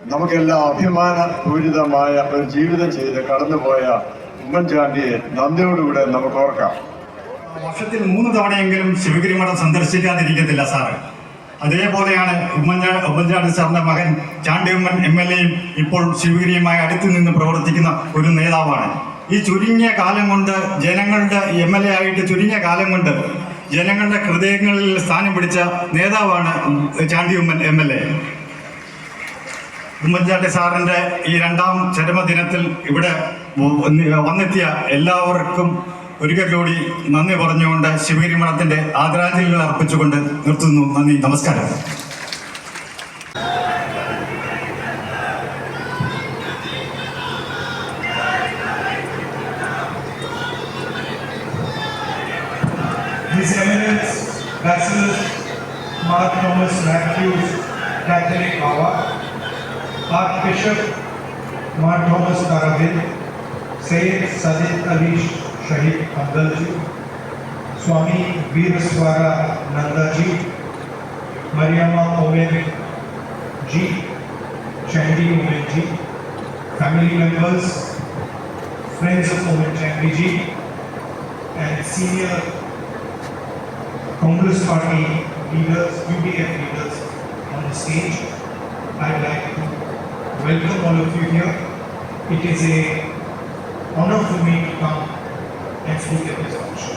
നമുക്കെല്ലാം അഭിമാനപൂരിതമായ ഒരു ജീവിതം ചെയ്ത് കടന്നുപോയ ഉമ്മൻചാണ്ടിയെ നന്ദിയോടുകൂടെ നമുക്ക് ഓർക്കാം. വർഷത്തിൽ 3 തവണയെങ്കിലും ശിവഗിരി മഠം സന്ദർശിക്കാതിരിക്കത്തില്ല സാറ്. അതേപോലെയാണ് ഉമ്മൻചാണ്ടി സാറിന്റെ മകൻ ചാണ്ടി ഉമ്മൻ MLA ഇപ്പോൾ ശിവഗിരിയുമായി അടുത്തു നിന്ന് പ്രവർത്തിക്കുന്ന ഒരു നേതാവാണ്. ഈ ചുരുങ്ങിയ കാലം കൊണ്ട് ജനങ്ങളുടെ MLA ആയിട്ട് ചുരുങ്ങിയ കാലം കൊണ്ട് ജനങ്ങളുടെ ഹൃദയങ്ങളിൽ സ്ഥാനം പിടിച്ച നേതാവാണ് ചാണ്ടി ഉമ്മൻ MLA. ഉമ്മൻചാണ്ടി സാറിന്റെ ഈ 2ാം ചരമദിനത്തിൽ ഇവിടെ വന്നെത്തിയ എല്ലാവർക്കും ഒരിക്കൽ കൂടി നന്ദി പറഞ്ഞുകൊണ്ട് ശിവഗിരി മഠത്തിന്റെ ആദരാഞ്ജലികൾ അർപ്പിച്ചുകൊണ്ട് നിർത്തുന്നു. നന്ദി, നമസ്കാരം. His Eminence Bacillus Mark Thomas Matthews Catholic Bawa, Archbishop Mark Thomas Taravil, Sayyid Sadid Ali Shahid Abdalji, Swami Veeraswara Nandaji, Mariamma Owen Ji, Chandi Owen Ji, family members, friends of Owen Chandi Ji, and senior Congress Party leaders, UDF leaders on the stage. I'd like to welcome all of you here. It is a honor for me to come and speak at this function.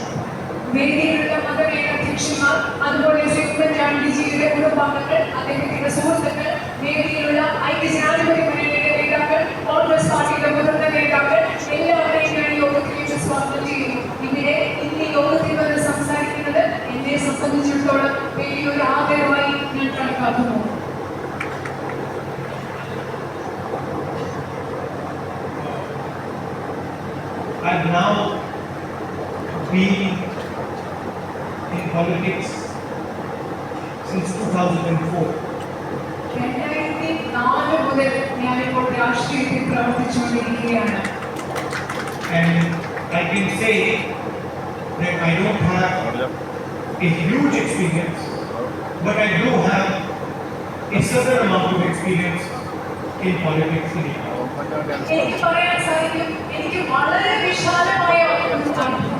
വേദിയിലുള്ള മതമേഖ അധ്യക്ഷന്മാർ, അതുപോലെ ഉമ്മൻചാണ്ടിജിയുടെ കുടുംബാംഗങ്ങൾ, അദ്ദേഹത്തിന്റെ സുഹൃത്തുക്കൾ, വേദിയിലുള്ള ഐക്യജനാധിപത്യ മുന്നണിയുടെ നേതാക്കൾ, കോൺഗ്രസ് പാർട്ടിയുടെ മുതിർന്ന നേതാക്കൾ, എല്ലാവരെയും ഞാൻ യോഗത്തിലേക്ക് സ്വാഗതം ചെയ്യുന്നു. ഇവിടെ ഇന്ന് യോഗത്തിൽ വന്ന് സംസാരിക്കുന്നത് എന്നെ സംബന്ധിച്ചിടത്തോളം വലിയൊരു ആദരവായി ഞാൻ കണക്കാക്കുന്നു. I've now been in politics since 2004. 2004 മുതൽ ഞാനിപ്പോൾ രാഷ്ട്രീയത്തിൽ പ്രവർത്തിച്ചുകൊണ്ടിരിക്കുകയാണ്. And I can say that I don't have a huge experience, but I do have a certain amount of experience in politics in India. എനിക്ക് പറയാൻ സാധിക്കും, എനിക്ക് വളരെ വിശാലമായ ഒരു അനുഭവ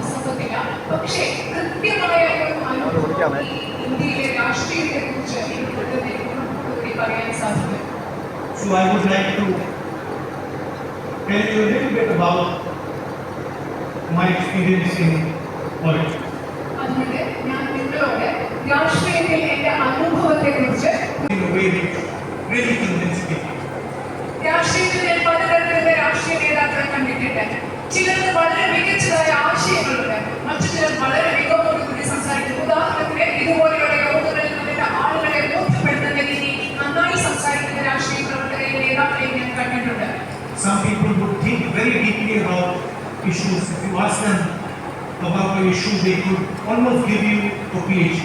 സമ്പത്തില്ല, പക്ഷേ കൃത്യമായ ഒരു അനുഭവം ഈ ഇന്ത്യയിലെ രാഷ്ട്രീയത്തെ കുറിച്ച് എനിക്ക് പറയാൻ സാധിക്കും. So I would like to tell you a little bit about my experience in politics. അതുകൊണ്ട് ഞാൻ നിങ്ങളോട് രാഷ്ട്രീയത്തിൽ എന്റെ അനുഭവത്തെ കുറിച്ച് In a way which really convinced me. രാഷ്ട്രീയത്തിൽ ഞാൻ പലതരത്തിലുള്ള രാഷ്ട്രീയ നേതാക്കളെ കണ്ടിട്ടുണ്ട്. ചിലർക്ക് വളരെ മികച്ചതായ ആശയങ്ങളുണ്ട്, മറ്റു ചിലർ വളരെ മികവോടുകൂടി സംസാരിക്കും. ഉദാഹരണത്തിന് ഇതുപോലെയുള്ള യോഗങ്ങളിൽ നിന്നിട്ട് ആളുകളെ ബോധ്യപ്പെടുത്തുന്ന രീതി നന്നായി സംസാരിക്കുന്ന രാഷ്ട്രീയ പ്രവർത്തകരെ നേതാക്കളെ ഞാൻ കണ്ടിട്ടുണ്ട്. Some people would think very deeply about issues. If you ask them about the issue, they could almost give you a PhD.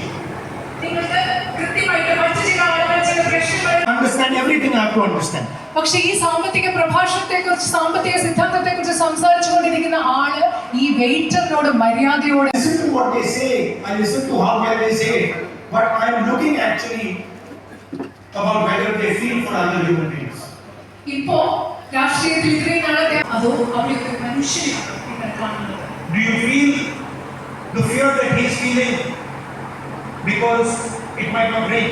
നിങ്ങൾക്ക് കൃത്യമായിട്ട് മറ്റു ചില ആളുകൾ ചില പ്രശ്നങ്ങൾ Understand everything I have to understand. പക്ഷേ ഈ സാമ്പത്തിക പ്രഭാഷണത്തെക്കുറിച്ച്, സാമ്പത്തിക സിദ്ധാന്തത്തെക്കുറിച്ച് സംസാരിച്ചുകൊണ്ടിരിക്കുന്ന ആള് ഈ വെയിറ്ററിനോട് മര്യാദയോടെ I listen to what they say, I listen to how well they say it, but I am looking actually about whether they feel for other human beings. ഇപ്പോ രാഷ്ട്രീയത്തിൽ ഇത്രയും നാളത്തെ അതോ അവിടെ ഒരു മനുഷ്യനാണ് നിങ്ങൾ കാണുന്നത്. Do you feel the fear that he is feeling because it might not rain?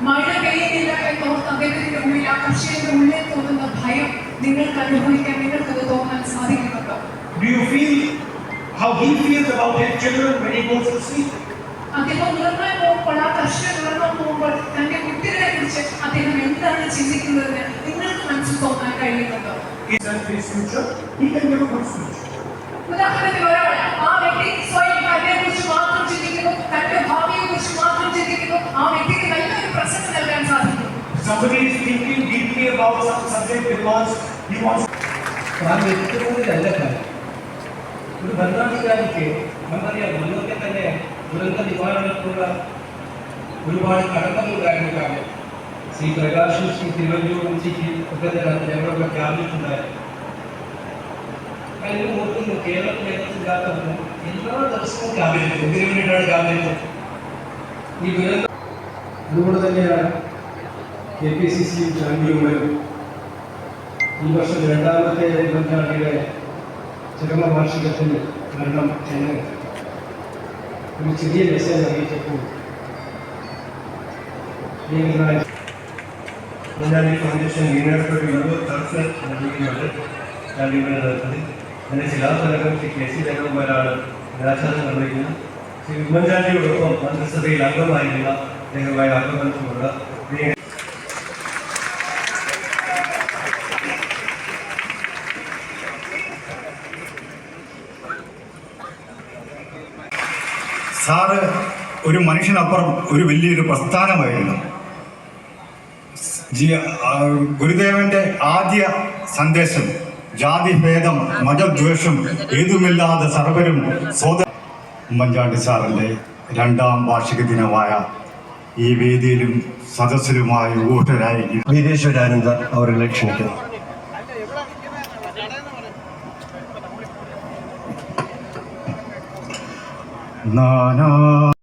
മഴ പെയ്യുന്നില്ല എന്നോർത്ത് അദ്ദേഹത്തിന്റെ ഉള്ളിൽ, ആ കർഷകന്റെ ഉള്ളിൽ തോന്നുന്ന ഭയം നിങ്ങൾക്ക് അനുഭവിക്കാൻ, നിങ്ങൾക്കത് തോന്നാൻ സാധിക്കുന്നുണ്ടോ? Do you feel how he feels about his children when he goes to sleep? അദ്ദേഹം ഉണർന്നാൽ പോകുമ്പോൾ, ആ കർഷകൻ ഉണർന്നാൽ പോകുമ്പോൾ തന്റെ കുട്ടികളെ കുറിച്ച് അദ്ദേഹം എന്താണ് ചിന്തിക്കുന്നതെന്ന് നിങ്ങൾക്ക് മനസ്സിൽ തോന്നാൻ കഴിയുന്നുണ്ടോ? His future, he can give a good speech. ഉദാഹരണത്തിന് ഒരാൾ, ആ വ്യക്തി സ്വയം തന്നെ കുറിച്ച് മാത്രം ചിന്തിക്കുന്നു, തന്റെ ഭാവിയെ കുറിച്ച് മാത്രം ചിന്തിക്കുന്നു, ആ വ്യക്തിക്ക് നല്ലൊരു പ്രസംഗം നൽകാൻ സാധിക്കും. Somebody is thinking deeply about some subject because he wants. വ്യക്തികളിലല്ല കാര്യം. ഒരു ഭരണാധികാരിക്ക് നമുക്കറിയാം, മുന്നോക്കെ തന്നെ ദുരന്ത നിവാരണത്തിനുള്ള ഒരുപാട് കടമ്പകളുണ്ടായിരുന്ന കാര്യം. ശ്രീ പ്രകാശും ശ്രീ തിരുവഞ്ചൂരും ശ്രീ ഒക്കെ ഞങ്ങളൊക്കെ ക്യാബിനറ്റുണ്ടായിരുന്നു. അതിന് ഓർക്കുന്നു, കേരളത്തിനകത്തില്ലാത്തവരും എല്ലാ ദിവസവും ക്യാബിനറ്റ് എന്തിനു വേണ്ടിയിട്ടാണ് ക്യാബിനറ്റ് ഈ ദുരന്തം. അതുകൊണ്ട് തന്നെയാണ് KPCC ചാണ്ടിയുമ്മനും ഈ വർഷം രണ്ടാമത്തെ ഉമ്മൻചാണ്ടിയുടെ ചരമവാർഷികത്തിൽ വരണം എന്ന് ഒരു ചെറിയ മെസ്സേജ് അറിയിച്ചപ്പോൾ ഉമ്മൻചാണ്ടി ഫൗണ്ടേഷൻ യൂണിവേഴ്സിറ്റി ഒരു യുവ ചർച്ച നൽകിയിട്ടുണ്ട് ചാണ്ടിയുടെ നേതൃത്വത്തിൽ അതിൻ്റെ ശിലാഫലകം ശ്രീ KC ജഗൻകുമാരാണ് ദിനാചരണം നിർവഹിക്കുന്നത്. ശ്രീ ഉമ്മൻചാണ്ടിയോടൊപ്പം മന്ത്രിസഭയിൽ അംഗമായിരുന്ന അദ്ദേഹമായ അംഗബന്ധമുള്ള സാറ് ഒരു മനുഷ്യനപ്പുറം ഒരു വലിയൊരു പ്രസ്ഥാനമായിരുന്നു. ഗുരുദേവന്റെ ആദ്യ സന്ദേശം ജാതിഭേദം മതദ്വേഷം ഏതുമില്ലാതെ സർവരും ഉമ്മൻചാണ്ടി സാറിൻ്റെ രണ്ടാം വാർഷിക ദിനമായ ഈ വേദിയിലും സദസ്സിലുമായി ഊട്ടരായി വീരേശ്വരാനന്ദ അവരെ ക്ഷണിക്കുന്നു.